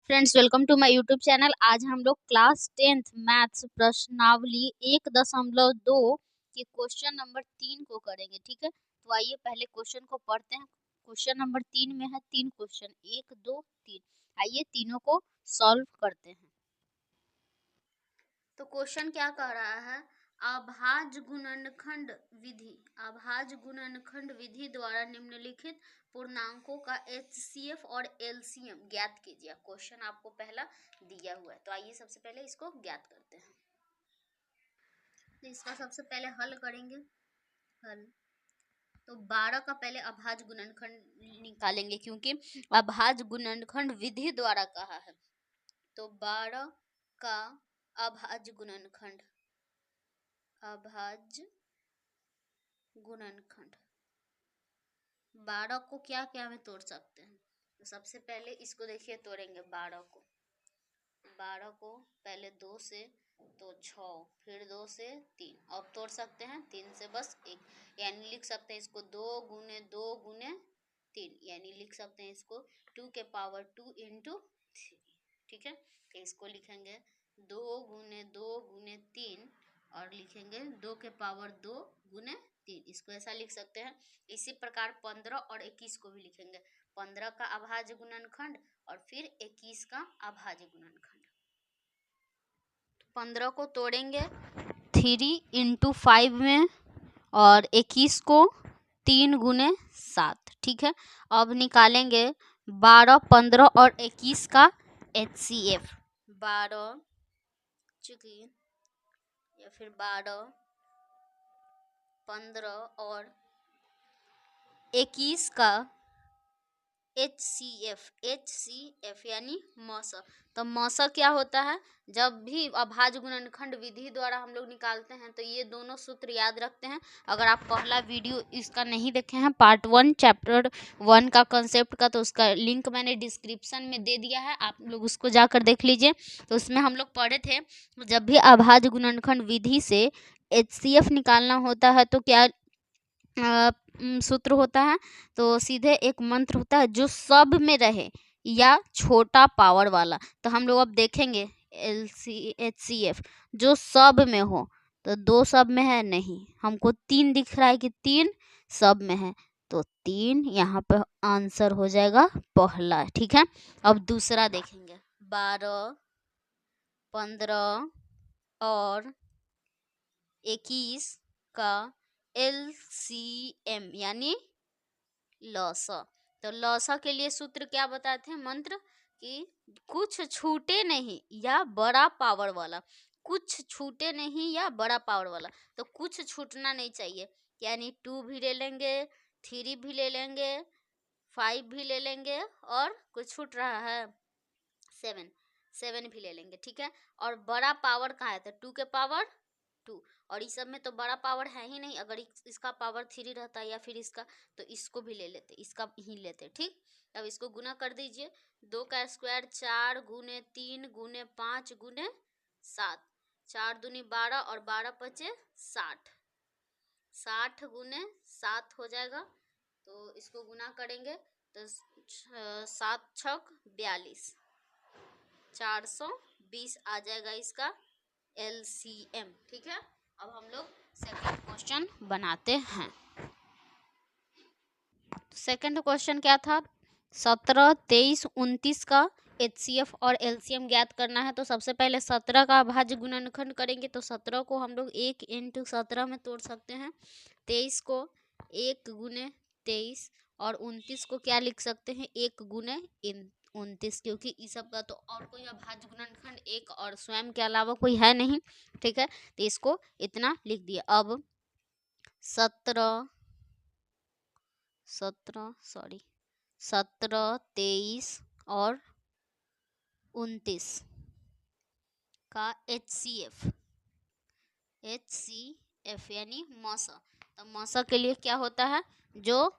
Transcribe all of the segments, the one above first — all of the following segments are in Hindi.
Friends, welcome to my YouTube channel. आज हम लोग क्लास 10th मैथ्स प्रश्नावली 1.2 के क्वेश्चन नंबर 3 को करेंगे। ठीक है, तो आइए पहले क्वेश्चन को पढ़ते हैं। क्वेश्चन नंबर 3 में है 3 क्वेश्चन, 1 2 3। आइए तीनों को सॉल्व करते हैं। तो क्वेश्चन क्या कह रहा है, अभाज्य गुणनखंड विधि द्वारा निम्नलिखित पूर्णांकों का HCF और LCM ज्ञात कीजिए। क्वेश्चन आपको पहला दिया हुआ है, तो आइए सबसे पहले इसको ज्ञात करते हैं। तो इसका सबसे पहले हल करेंगे। तो 12 का पहले अभाज्य गुणनखंड निकालेंगे, क्योंकि अभाज्य गुणनखंड विधि द्वारा कहा है। तो 12 का अभाज्य गुणनखंड 12 को क्या क्या में तोड़ सकते हैं। तो सबसे पहले इसको देखिए, तोड़ेंगे 12 को पहले 2 से तो 6, फिर 2 से 3, अब तोड़ सकते हैं 3 से बस 1, यानी लिख सकते हैं इसको 2 गुने 2 गुने 3, यानी लिख सकते हैं इसको 2 के पावर 2 इंटू 3। ठीक है, तो इसको लिखेंगे 2 गुने 2 गुने 3 और लिखेंगे 2 के पावर 2 गुने 3। इसको ऐसा लिख सकते हैं। इसी प्रकार 15 और 21 को भी लिखेंगे। 15 का अभाज्य गुणनखंड और फिर 21 का अभाज्य गुणनखंड। 15 को तोड़ेंगे 3 इंटू 5 में और 21 को 3 गुने 7। ठीक है, अब निकालेंगे 12, 15 और 21 का HCF। 12 चूंकि या फिर 12, 15 और 21 का HCF यानी मौसा। तो मौसा क्या होता है, जब भी अभाज्य गुणनखंड विधि द्वारा हम लोग निकालते हैं तो ये दोनों सूत्र याद रखते हैं। अगर आप पहला वीडियो इसका नहीं देखे हैं, पार्ट 1 चैप्टर 1 का कंसेप्ट का, तो उसका लिंक मैंने डिस्क्रिप्शन में दे दिया है, आप लोग उसको जाकर देख लीजिए। तो उसमें हम लोग पढ़े थे, जब भी अभाज्य गुणनखंड विधि से HCF निकालना होता है तो क्या सूत्र होता है। तो सीधे एक मंत्र होता है जो सब में रहे या छोटा पावर वाला। तो हम लोग अब देखेंगे HCF जो सब में हो। तो 2 सब में है नहीं, हमको 3 दिख रहा है कि 3 सब में है, तो 3 यहाँ पे आंसर हो जाएगा पहला। ठीक है, अब दूसरा देखेंगे। 12, 15 और 21 का LCM यानी लौसा। तो लौसा के लिए सूत्र क्या बताते हैं, मंत्र, कि कुछ छूटे नहीं या बड़ा पावर वाला। कुछ छूटे नहीं या बड़ा पावर वाला, तो कुछ छूटना नहीं चाहिए, यानी 2 भी ले लेंगे, 3 भी ले लेंगे, 5 भी ले लेंगे, और कुछ छूट रहा है 7 भी ले लेंगे। ठीक है, और बड़ा पावर कहाँ है, तो 2 के पावर 2, और इस सब में तो बड़ा पावर है ही नहीं। अगर इसका पावर 3 रहता या फिर इसका, तो इसको भी ले लेते, इसका ही लेते। ठीक, अब इसको गुना कर दीजिए। 2 का स्क्वायर 4 गुने 3 गुने 5 गुने 7, 4 दूनी 12 और 12 पचे 60, 60 गुने 7 हो जाएगा। तो इसको गुना करेंगे तो 7 छक 42, 420 आ जाएगा इसका LCM। ठीक है, अब हम लोग सेकंड क्वेश्चन बनाते हैं। सेकंड क्वेश्चन क्या था, 17, 23, 29 का HCF और LCM ज्ञात करना है। तो सबसे पहले 17 का अभाज्य गुणनखंड करेंगे, तो 17 को हम लोग 1 इंटू 17 में तोड़ सकते हैं। 23 को 1 गुने 23 और 29 को क्या लिख सकते हैं, 1 गुने 29, क्योंकि इस सब का तो और कोई अभाज्य गुणनखंड एक और स्वयं के अलावा कोई है नहीं। ठीक है, तो इसको इतना लिख दिया। अब 17, 23 और 29 का HCF यानी मौसा। तो मौसा के लिए क्या होता है, जो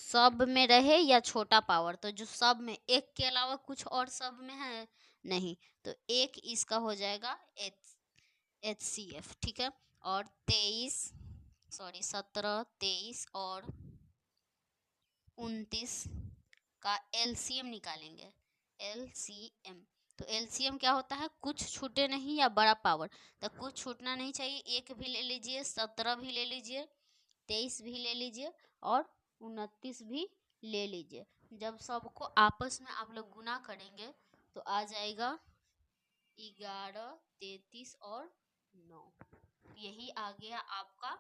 सब में रहे या छोटा पावर। तो जो सब में, एक के अलावा कुछ और सब में है नहीं, तो एक इसका हो जाएगा HCF। ठीक है, और 17, 23 और 29 का LCM निकालेंगे। LCM। तो LCM क्या होता है, कुछ छूटे नहीं या बड़ा पावर। तो कुछ छूटना नहीं चाहिए, 1 भी ले लीजिए, 17 भी ले लीजिए, 23 भी ले लीजिए और 29 भी ले लीजिए। जब सबको आपस में आप लोग गुना करेंगे तो आ जाएगा 11, 33 और 9। यही आ गया आपका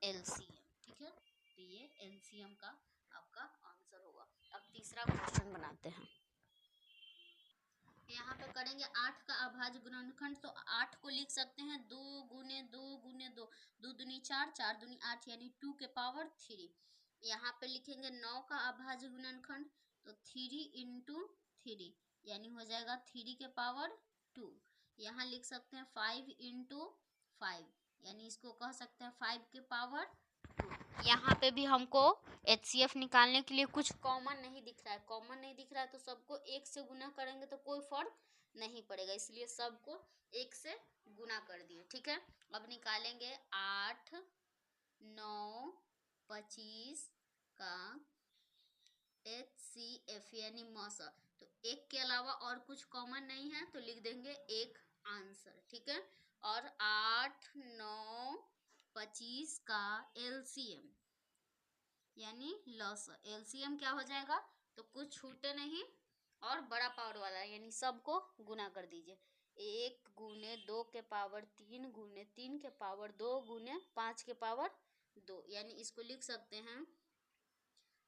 LCM। ठीक है, तो ये LCM का आपका आंसर होगा। अब तीसरा क्वेश्चन बनाते हैं। यहाँ पे करेंगे 8 का अभाज्य गुणनखंड। तो 8 को लिख सकते हैं 2 गुने 2 गुने 2, 2 दूनी 4, 4 दूनी 8 यानी 2 के पावर 3। यहाँ पे लिखेंगे 9 का अभाज्य गुणनखंड, तो 3 इंटू 3 यानी हो जाएगा 3 के पावर 2। यहाँ लिख सकते हैं 5 इंटू 5 यानी इसको कह सकते हैं 5 के पावर 2। यहाँ पे भी हमको HCF निकालने के लिए कुछ कॉमन नहीं दिख रहा है, कॉमन नहीं दिख रहा है तो सबको 1 से गुना करेंगे तो कोई फर्क नहीं पड़ेगा, इसलिए सबको 1 से गुना कर दिए। ठीक है, अब निकालेंगे 8, 9, 25 का HCF यानी मौसा। तो 1 के अलावा और कुछ कॉमन नहीं है तो लिख देंगे 1 आंसर। ठीक है, और 8, 9, 25 का LCM यानी लॉस। LCM क्या हो जाएगा, तो कुछ छूटे नहीं और बड़ा पावर वाला यानी सबको गुना कर दीजिए। 1 गुने 2 के पावर 3 गुने 3 के पावर 2 गुने 5 के पावर 2 यानी इसको लिख सकते हैं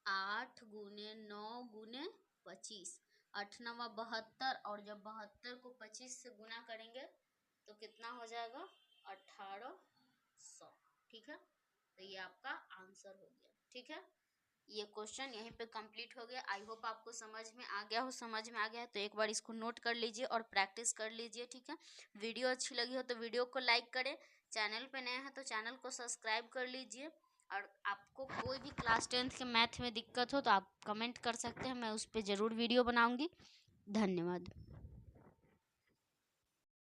8 गुने 9 गुने 25, 8 9 72, और जब 72 को 25 से गुना करेंगे तो कितना हो जाएगा 1800। ठीक है, तो ये आपका आंसर हो गया। ठीक है, ये क्वेश्चन यहीं पे कंप्लीट हो गया। आई होप आपको समझ में आ गया हो, समझ में आ गया है तो एक बार इसको नोट कर लीजिए और प्रैक्टिस कर लीजिए। ठीक है, वीडियो अच्छी लगी हो तो वीडियो को लाइक करें, चैनल पे नए हैं तो चैनल को सब्सक्राइब कर लीजिए, और आपको कोई भी क्लास 10th के मैथ में दिक्कत हो तो आप कमेंट कर सकते हैं, मैं उस पर ज़रूर वीडियो बनाऊँगी। धन्यवाद।